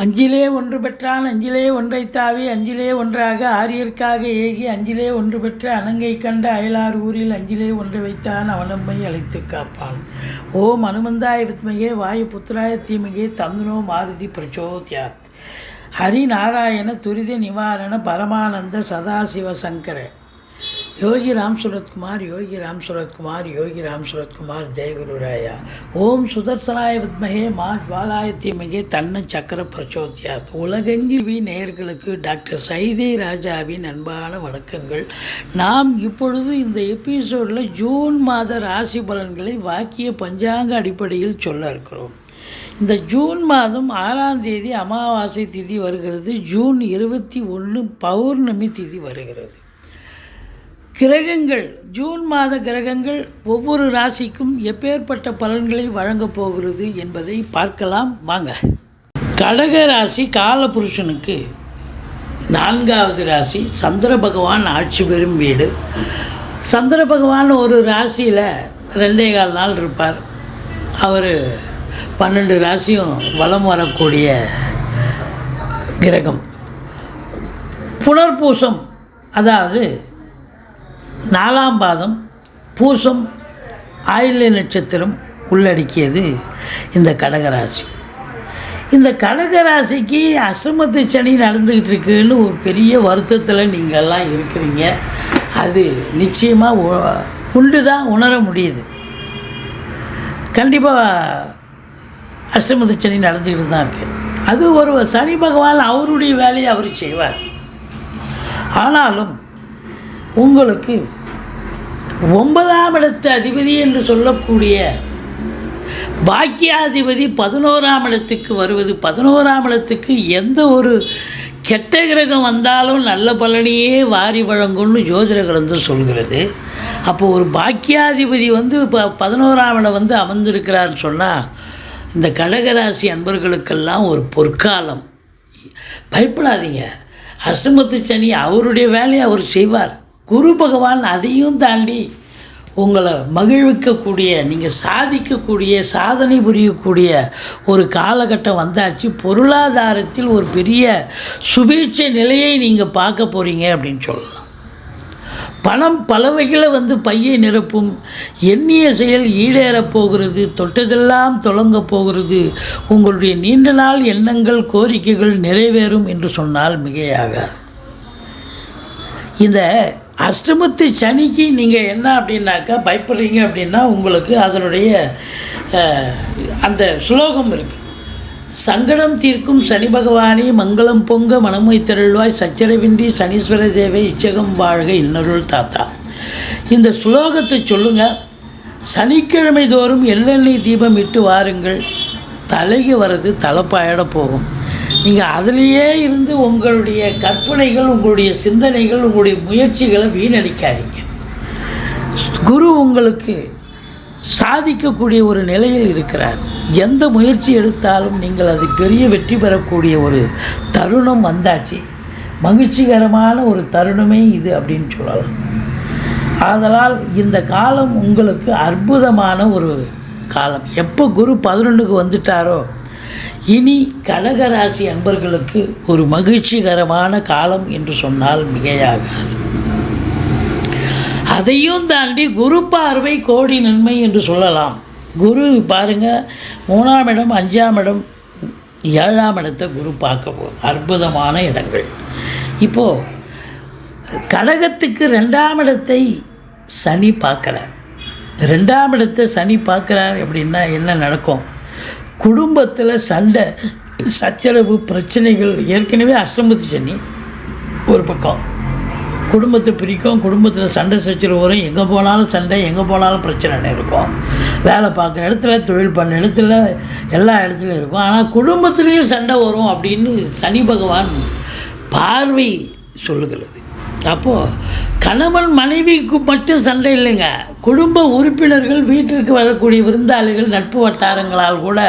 அஞ்சிலே ஒன்று பெற்றான் அஞ்சிலே ஒன்றைத் தாவி அஞ்சிலே ஒன்றாக ஆரியர்க்காக ஏகி அஞ்சிலே ஒன்று பெற்ற அணங்கை கண்ட அயலார் ஊரில் அஞ்சிலே ஒன்று வைத்தான் அவனம்மை அழைத்து காப்பான். ஓம் அனுமந்தாய வித்மகே வாயு புத்திராய தீமகே தந்துனோ மாருதி பிரச்சோத்யாத். ஹரிநாராயண துரித நிவாரண பரமானந்த சதாசிவ சங்கர யோகி ராம் சுரத்குமார் யோகி ராம் சுரத்குமார் யோகி ராம் சுரத்குமார் ஜெயகுருராயா. ஓம் சுதர்சனாய வித்மகே மா ஜ்வாலாய தீமகே தன்ன சக்கர பிரச்சோத்யாத். உலகெங்கில் நேயர்களுக்கு டாக்டர் சைதை ராஜாவின் அன்பான வணக்கங்கள். நாம் இப்பொழுது இந்த எபிசோடில் ஜூன் மாத ராசி பலன்களை வாக்கிய பஞ்சாங்க அடிப்படையில் சொல்ல இருக்கிறோம். இந்த ஜூன் மாதம் 6ஆம் தேதி அமாவாசை திதி வருகிறது. ஜூன் 21 பௌர்ணமி திதி வருகிறது. கிரகங்கள், ஜூன் மாத கிரகங்கள் ஒவ்வொரு ராசிக்கும் எப்பேற்பட்ட பலன்களை வழங்கப் போகிறது என்பதை பார்க்கலாம் வாங்க. கடக ராசி காலபுருஷனுக்கு 4வது ராசி. சந்திர பகவான் ஆட்சி பெறும் வீடு. சந்திர பகவான் ஒரு ராசியில் 2.25 நாள் இருப்பார். அவர் 12 ராசியும் வலம் வரக்கூடிய கிரகம். புனர்பூசம், அதாவது 4ஆம் பாதம், பூசம், ஆயில்ய நட்சத்திரம் உள்ளடக்கியது இந்த கடகராசி. இந்த கடகராசிக்கு அஷ்டமத்து சனி நடந்துக்கிட்டு இருக்குன்னு ஒரு பெரிய வருத்தத்தில் நீங்கள்லாம் இருக்கிறீங்க. அது நிச்சயமாக உண்டு தான், உணர முடியுது. கண்டிப்பாக அஷ்டமத்து சனி நடந்துக்கிட்டு தான் இருக்குது. அது ஒரு சனி பகவான் அவருடைய வேலையை அவர் செய்வார். ஆனாலும் உங்களுக்கு 9ஆம் இடத்து அதிபதி என்று சொல்லக்கூடிய பாக்கியாதிபதி 11ஆம் இடத்துக்கு வருவது, 11ஆம் இடத்துக்கு எந்த ஒரு கெட்ட கிரகம் வந்தாலும் நல்ல பலனையே வாரி வழங்கும்னு ஜோதிட கிரந்தம் சொல்கிறது. அப்போது ஒரு பாக்கியாதிபதி இப்போ 11ஆம் இடம் அமர்ந்திருக்கிறான்னு சொன்னால் இந்த கடகராசி அன்பர்களுக்கெல்லாம் ஒரு பொற்காலம். பயப்படாதீங்க. அஷ்டமத்து சனி அவருடைய வேலையை அவர் செய்வார். குரு பகவான் அதையும் தாண்டி உங்களை மகிழ்விக்கக்கூடிய, நீங்கள் சாதிக்கக்கூடிய, சாதனை புரியக்கூடிய ஒரு காலகட்டம் வந்தாச்சு. பொருளாதாரத்தில் ஒரு பெரிய சுபீட்சை நிலையை நீங்கள் பார்க்க போகிறீங்க அப்படின்னு சொல்லலாம். பணம் பல வகையில் பையை நிரப்பும். எண்ணிய செயல் ஈடேறப் போகிறது. தொட்டதெல்லாம் தொடங்க போகிறது. உங்களுடைய நீண்ட நாள் எண்ணங்கள், கோரிக்கைகள் நிறைவேறும் என்று சொன்னால் மிகையாகாது. இந்த அஷ்டமத்து சனிக்கு நீங்கள் என்ன அப்படின்னாக்கா பயப்படுறீங்க அப்படின்னா, உங்களுக்கு அதனுடைய அந்த ஸ்லோகம் இருக்குது. சங்கடம் தீர்க்கும் சனி பகவானே மங்களம் பொங்க மனமை திரள்வாய் சச்சரவின்றி சனீஸ்வர தேவை இச்சகம் வாழ்க இன்னருள் தாத்தா. இந்த ஸ்லோகத்தை சொல்லுங்கள். சனிக்கிழமை தோறும் எள்ளெண்ணெய் தீபம் இட்டு வாருங்கள். தலைக்கு வர்றது தலைப்பாயிட போகும். நீங்கள் அதிலேயே இருந்து உங்களுடைய கற்பனைகள், உங்களுடைய சிந்தனைகள், உங்களுடைய முயற்சிகளை வீணடிக்காதீங்க. குரு உங்களுக்கு சாதிக்கக்கூடிய ஒரு நிலையில் இருக்கிறார். எந்த முயற்சி எடுத்தாலும் நீங்கள் அது பெரிய வெற்றி பெறக்கூடிய ஒரு தருணம் வந்தாச்சு. மகிழ்ச்சிகரமான ஒரு தருணமே இது அப்படின்னு சொல்லலாம். ஆதலால் இந்த காலம் உங்களுக்கு அற்புதமான ஒரு காலம். எப்போ குரு 11க்கு வந்துட்டாரோ இனி கடகராசி அன்பர்களுக்கு ஒரு மகிழ்ச்சிகரமான காலம் என்று சொன்னால் மிகையாகாது. அதையும் தாண்டி குரு பார்வை கோடி நன்மை என்று சொல்லலாம். குரு பாருங்கள், 3ஆம் இடம், 5ஆம் இடம், 7ஆம் இடத்தை குரு பார்க்க போகுது. அற்புதமான இடங்கள். இப்போது கடகத்துக்கு 2ஆம் இடத்தை சனி பார்க்குறார். 2ஆம் இடத்தை சனி பார்க்குறார் அப்படின்னா என்ன நடக்கும்? குடும்பத்தில் சண்டை, சச்சரவு, பிரச்சனைகள். ஏற்கனவே அஷ்டமத்து சனி ஒரு பக்கம் குடும்பத்தை பிரிக்கும். குடும்பத்தில் சண்டை சச்சரவு வரும். எங்கே போனாலும் சண்டை, எங்கே போனாலும் பிரச்சனை இருக்கும். வேலை பார்க்குற இடத்துல, தொழில் பண்ண இடத்துல, எல்லா இடத்துலையும் இருக்கும். ஆனால் குடும்பத்துலேயும் சண்டை வரும் அப்படின்னு சனி பகவான் பார்வை சொல்லுகிறது. அப்போது கணவன் மனைவிக்கு மட்டும் சண்டை இல்லைங்க. குடும்ப உறுப்பினர்கள், வீட்டிற்கு வரக்கூடிய விருந்தாளிகள், நட்பு வட்டாரங்களால் கூட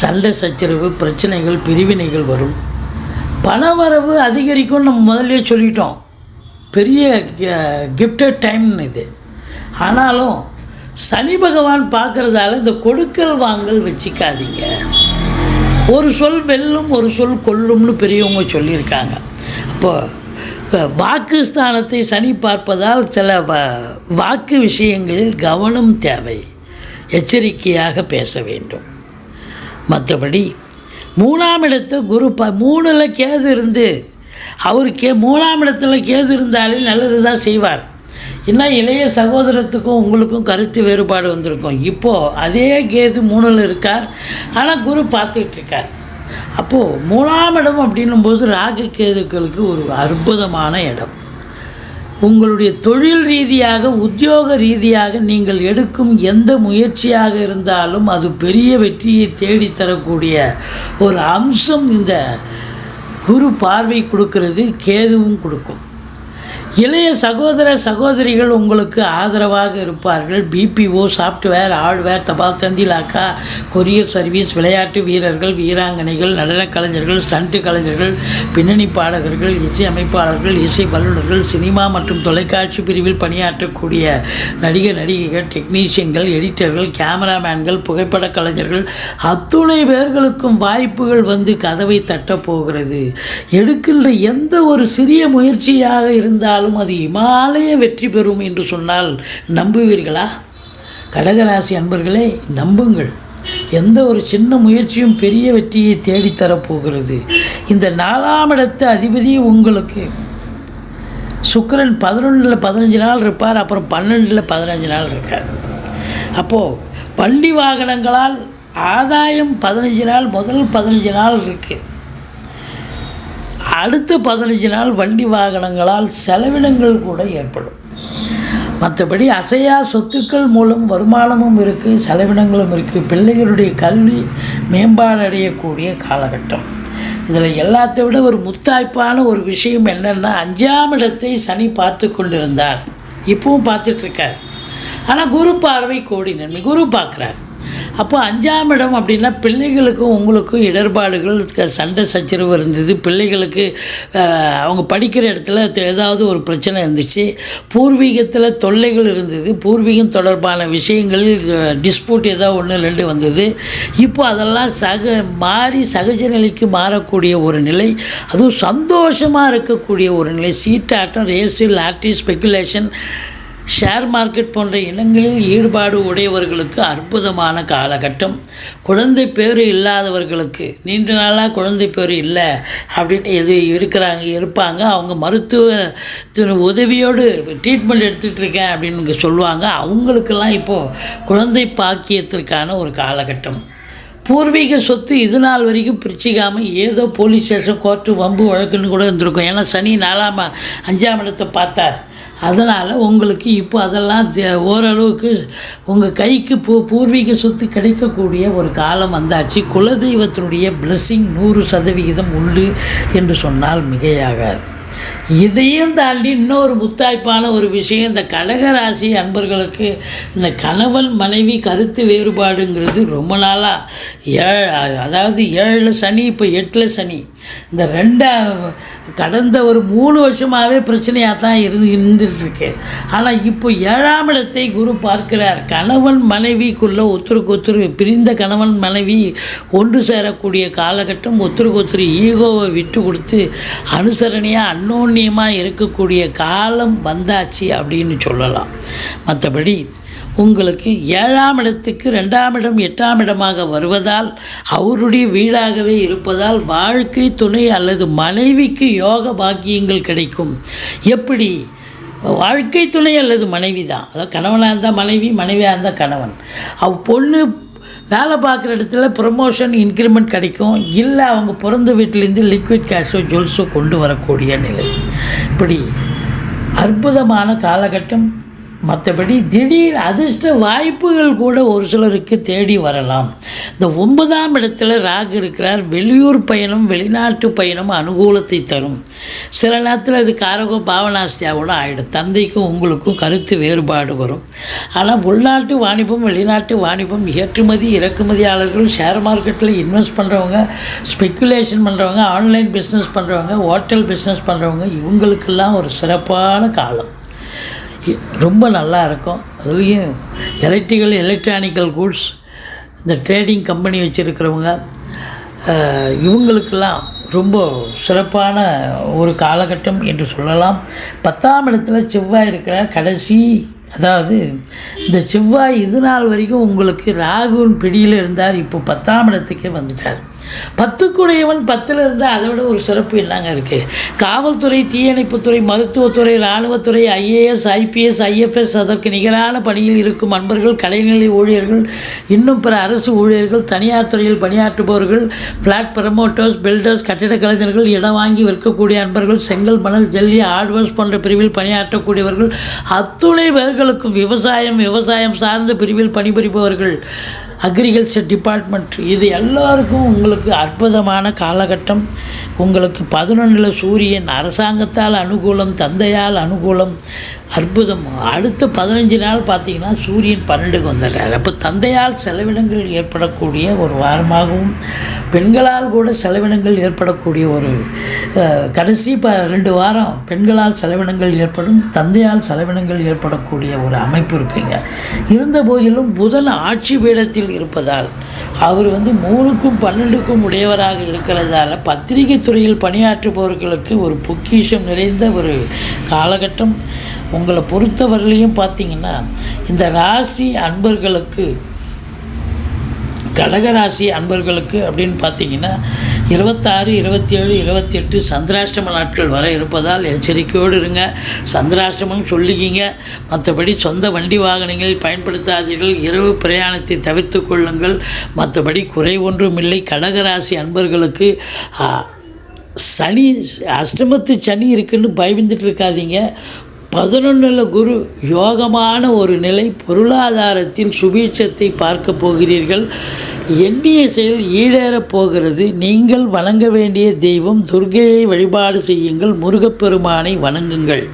சண்டை சச்சரவு, பிரச்சனைகள், பிரிவினைகள் வரும். பணவரவு அதிகரிக்கும். நம்ம முதல்ல சொல்லிட்டோம். பெரிய கிஃப்டட் டைம்னு இது. ஆனாலும் சனி பகவான் பார்க்குறதால இந்த கொடுக்கல் வாங்கல் வச்சுக்காதீங்க. ஒரு சொல் வெல்லும் ஒரு சொல் கொல்லும்னு பெரியவங்க சொல்லியிருக்காங்க. அப்போது வாக்குஸ்தானத்தை சனி பார்ப்பதால் சில வாக்கு விஷயங்களில் கவனம் தேவை, எச்சரிக்கையாக பேச வேண்டும். மற்றபடி 3ஆம் இடத்தை குரு 3ல் கேது இருந்து அவருக்கு 3ஆம் இடத்துல கேது இருந்தாலே நல்லது தான் செய்வார். இன்னும் இளைய சகோதரத்துக்கும் உங்களுக்கும் கருத்து வேறுபாடு வந்திருக்கும். இப்போது அதே கேது 3ல் இருக்கார், ஆனால் குரு பார்த்துட்ருக்கார். அப்போது 3ஆம் இடம் அப்படின்னும்போது ராகு கேதுக்களுக்கு ஒரு அற்புதமான இடம். உங்களுடைய தொழில் ரீதியாக உத்தியோக ரீதியாக நீங்கள் எடுக்கும் எந்த முயற்சியாக இருந்தாலும் அது பெரிய வெற்றியை தேடித்தரக்கூடிய ஒரு அம்சம் இந்த குரு பார்வை கொடுக்கிறது, கேதுவும் கொடுக்கும். இளைய சகோதர சகோதரிகள் உங்களுக்கு ஆதரவாக இருப்பார்கள். பிபிஓ, சாஃப்ட்வேர், ஹார்ட்வேர், தபால் தந்தி, லாக்கா, கொரியர் சர்வீஸ், விளையாட்டு வீரர்கள், வீராங்கனைகள், நடனக் கலைஞர்கள், ஸ்டண்ட்டு கலைஞர்கள், பின்னணி பாடகர்கள், இசை அமைப்பாளர்கள், இசை வல்லுநர்கள், சினிமா மற்றும் தொலைக்காட்சி பிரிவில் பணியாற்றக்கூடிய நடிகர் நடிகைகள், டெக்னீஷியன்கள், எடிட்டர்கள், கேமராமேன்கள், புகைப்பட கலைஞர்கள் அத்துணை பேர்களுக்கும் வாய்ப்புகள் வந்து கதவை தட்டப்போகிறது. எடுக்கின்ற எந்த ஒரு சிறிய முயற்சியாக இருந்தால் அது இமாலய வெற்றி பெறும் என்று சொன்னால் நம்புவீர்களா? கடகராசி அன்பர்களே, நம்புங்கள். எந்த ஒரு சின்ன முயற்சியும் பெரிய வெற்றியை தேடித்தரப்போகிறது. இந்த 4ஆம் இடத்து அதிபதி உங்களுக்கு சுக்கிரன் 11ல் 15 நாள் இருப்பார், அப்புறம் 12ல் 15 நாள் இருக்கார். அப்போது வண்டி வாகனங்களால் ஆதாயம் 15 நாள், முதல் 15 நாள் இருக்குது. அடுத்த 15 நாள் வண்டி வாகனங்களால் செலவினங்கள் கூட ஏற்படும். மற்றபடி அசையா சொத்துக்கள் மூலம் வருமானமும் இருக்குது, செலவினங்களும் இருக்குது. பிள்ளைகளுடைய கல்வி மேம்பாடு அடையக்கூடிய காலகட்டம். இதில் எல்லாத்தை விட ஒரு முத்தாய்ப்பான ஒரு விஷயம் என்னென்னா, 5ஆம் இடத்தை சனி பார்த்து கொண்டிருந்தார், இப்பவும் பார்த்துட்ருக்கார். ஆனால் குரு பார்வை கோடி நன்மை, குரு பார்க்குறார். அப்போ 5ஆம் இடம் அப்படின்னா பிள்ளைகளுக்கும் உங்களுக்கும் இடர்பாடுகள், சண்டை சச்சரவு இருந்தது. பிள்ளைகளுக்கு அவங்க படிக்கிற இடத்துல ஏதாவது ஒரு பிரச்சனை இருந்துச்சு, பூர்வீகத்தில் தொல்லைகள் இருந்தது, பூர்வீகம் தொடர்பான விஷயங்களில் டிஸ்பியூட் ஏதாவது 1 2 வந்தது. இப்போ அதெல்லாம் மாறி சகஜ நிலைக்கு மாறக்கூடிய ஒரு நிலை, அதுவும் சந்தோஷமாக இருக்கக்கூடிய ஒரு நிலை. சீட்டாட்டம், race, lottery, speculation, share market போன்ற இனங்களில் ஈடுபாடு உடையவர்களுக்கு அற்புதமான காலகட்டம். குழந்தை பேர் இல்லாதவர்களுக்கு, நீண்ட நாளாக குழந்தை பேர் இல்லை அப்படின்னு இருப்பாங்க, அவங்க மருத்துவ உதவியோடு ட்ரீட்மெண்ட் எடுத்துகிட்டு இருக்கேன் அப்படின்னு சொல்லுவாங்க. அவங்களுக்கெல்லாம் இப்போது குழந்தை பாக்கியத்திற்கான ஒரு காலகட்டம். பூர்வீக சொத்து இது நாள் வரைக்கும் பிரிச்சிக்காமல் ஏதோ போலீஸ் ஸ்டேஷன், கோர்ட்டு, வம்பு வழக்குன்னு கூட இருந்திருக்கும். ஏன்னா சனி 5ஆம் இடத்தை பார்த்தார். அதனால் உங்களுக்கு இப்போ அதெல்லாம் ஓரளவுக்கு உங்கள் கைக்கு பூர்வீக சொத்து கிடைக்கக்கூடிய ஒரு காலம் வந்தாச்சு. குலதெய்வத்தினுடைய பிளெஸ்ஸிங் 100% உண்டு என்று சொன்னால் மிகையாகாது. இதையும் தாண்டி இன்னொரு முத்தாய்ப்பான ஒரு விஷயம், இந்த கடகராசி அன்பர்களுக்கு இந்த கணவன் மனைவி கருத்து வேறுபாடுங்கிறது ரொம்ப நாளாக அதாவது 7ல் சனி, இப்போ 8ல் சனி, இந்த கடந்த ஒரு 3 வருஷமாகவே பிரச்சனையாக தான் இருந்துகிட்ருக்கு. ஆனால் இப்போ 7ஆம் இடத்தை குரு பார்க்கிறார். கணவன் மனைவிக்குள்ளே ஒருத்தருக்கு பிரிந்த கணவன் மனைவி ஒன்று சேரக்கூடிய காலகட்டம். ஒருத்தருக்கு ஈகோவை விட்டு கொடுத்து அனுசரணையாக அன்னோன்யமாக இருக்கக்கூடிய காலம் வந்தாச்சு அப்படின்னு சொல்லலாம். மற்றபடி உங்களுக்கு 7ஆம் இடத்துக்கு 2ஆம் இடம் 8ஆம் இடமாக வருவதால், அவருடைய வீடாகவே இருப்பதால் வாழ்க்கை துணை அல்லது மனைவிக்கு யோக பாக்கியங்கள் கிடைக்கும். எப்படி? வாழ்க்கை துணை அல்லது மனைவி தான், அதாவது கணவனாக இருந்தால் மனைவி, மனைவியாக இருந்தால் கணவன். பொண்ணு வேலை பார்க்குற இடத்துல ப்ரமோஷன், இன்க்ரிமெண்ட் கிடைக்கும். இல்லை அவங்க பிறந்த வீட்டிலேருந்து லிக்விட் கேஷோ ஜுவல்ஸோ கொண்டு வரக்கூடிய நிலை. இப்படி அற்புதமான காலகட்டம். மற்றபடி திடீர் அதிர்ஷ்ட வாய்ப்புகள் கூட ஒரு சிலருக்கு தேடி வரலாம். இந்த 9ஆம் இடத்துல ராகு இருக்கிறார். வெளியூர் பயணம், வெளிநாட்டு பயணம் அனுகூலத்தை தரும். சில நேரத்தில் அது காரகோ பாவனாஸ்தியாக கூட ஆகிடும். தந்தைக்கும் உங்களுக்கும் கருத்து வேறுபாடு வரும். ஆனால் உள்நாட்டு வாணிபம், வெளிநாட்டு வாணிபம், ஏற்றுமதி இறக்குமதியாளர்கள், ஷேர் மார்க்கெட்டில் இன்வெஸ்ட் பண்ணுறவங்க, ஸ்பெக்குலேஷன் பண்ணுறவங்க, ஆன்லைன் பிஸ்னஸ் பண்ணுறவங்க, ஹோட்டல் பிஸ்னஸ் பண்ணுறவங்க, இவங்களுக்கெல்லாம் ஒரு சிறப்பான காலம். ரொம்ப நல்லா இருக்கும். அதுலேயும் எலக்ட்ரானிக்கல் கூட்ஸ், இந்த ட்ரேடிங் கம்பெனி வச்சுருக்கிறவங்க, இவங்களுக்கெல்லாம் ரொம்ப சிறப்பான ஒரு காலகட்டம் என்று சொல்லலாம். 10ஆம் இடத்துல செவ்வாய் இருக்கிறார். அதாவது இந்த செவ்வாய் இது நாள் வரைக்கும் உங்களுக்கு ராகுவின் பிடியில் இருந்தார். இப்போ 10ஆம் இடத்துக்கே வந்துட்டார். 10க்குடையவன் 10ல் இருந்தால் அதை விட ஒரு சிறப்பு என்னங்க இருக்குது? காவல்துறை, தீயணைப்புத்துறை, மருத்துவத்துறை, இராணுவத்துறை, IAS, IPS, IFS அதற்கு நிகரான பணியில் இருக்கும் அன்பர்கள், கடைநிலை ஊழியர்கள், இன்னும் பிற அரசு ஊழியர்கள், தனியார் துறையில் பணியாற்றுபவர்கள், ஃப்ளாட் ப்ரமோட்டர்ஸ், பில்டர்ஸ், கட்டிடக் கலைஞர்கள், இடம் வாங்கி விற்கக்கூடிய அன்பர்கள், செங்கல், மணல், ஜல்லி, ஹார்ட்வேர்ஸ் போன்ற பிரிவில் பணியாற்றக்கூடியவர்கள், அத்துணை பேர்களுக்கும் விவசாயம் சார்ந்த பிரிவில் பணிபுரிபவர்கள், அக்ரிகல்ச்சர் டிபார்ட்மெண்ட், இது எல்லாருக்கும் உங்களுக்கு அற்புதமான காலகட்டம். உங்களுக்கு 11ல் சூரியன், அரசாங்கத்தால் அனுகூலம், தந்தையால் அனுகூலம், அற்புதம். அடுத்த 15 நாள் பார்த்திங்கன்னா சூரியன் 12க்கு வந்துடுறார். அப்போ தந்தையால் செலவினங்கள் ஏற்படக்கூடிய ஒரு வாரமாகவும், பெண்களால் கூட செலவினங்கள் ஏற்படக்கூடிய ஒரு கடைசி 2 வாரம் பெண்களால் செலவினங்கள் ஏற்படும், தந்தையால் செலவினங்கள் ஏற்படக்கூடிய ஒரு அமைப்பு இருக்குங்க. இருந்த போதிலும் புதன் ஆட்சி பீடத்தில் இருப்பதால் அவர் 3க்கும் 12க்கும் உடையவராக இருக்கிறதால பத்திரிகை துறையில் பணியாற்றுபவர்களுக்கு ஒரு பொக்கிஷம் நிறைந்த ஒரு காலகட்டம். உங்களை பொறுத்தவரையிலையும் பார்த்திங்கன்னா இந்த ராசி அன்பர்களுக்கு, கடகராசி அன்பர்களுக்கு அப்படின்னு பார்த்திங்கன்னா 26, 27, 28 சந்திராஷ்டம நாட்கள் வர இருப்பதால் எச்சரிக்கையோடு இருங்க. சந்திராஷ்டமம் சொல்லிக்கிங்க. மற்றபடி சொந்த வண்டி வாகனங்களில் பயன்படுத்தாதீர்கள். இரவு பிரயாணத்தை தவிர்த்து கொள்ளுங்கள். மற்றபடி குறை ஒன்றும் இல்லை. கடகராசி அன்பர்களுக்கு சனி, அஷ்டமத்து சனி இருக்குன்னு பயந்துட்டு இருக்காதீங்க. 11ல் குரு, யோகமான ஒரு நிலை. பொருளாதாரத்தில் சுபீட்சத்தை பார்க்க போகிறீர்கள். எண்ணிய செயல் ஈடேறப் போகிறது. நீங்கள் வணங்க வேண்டிய தெய்வம் துர்க்கையை வழிபாடு செய்யுங்கள். முருகப்பெருமானை வணங்குங்கள்.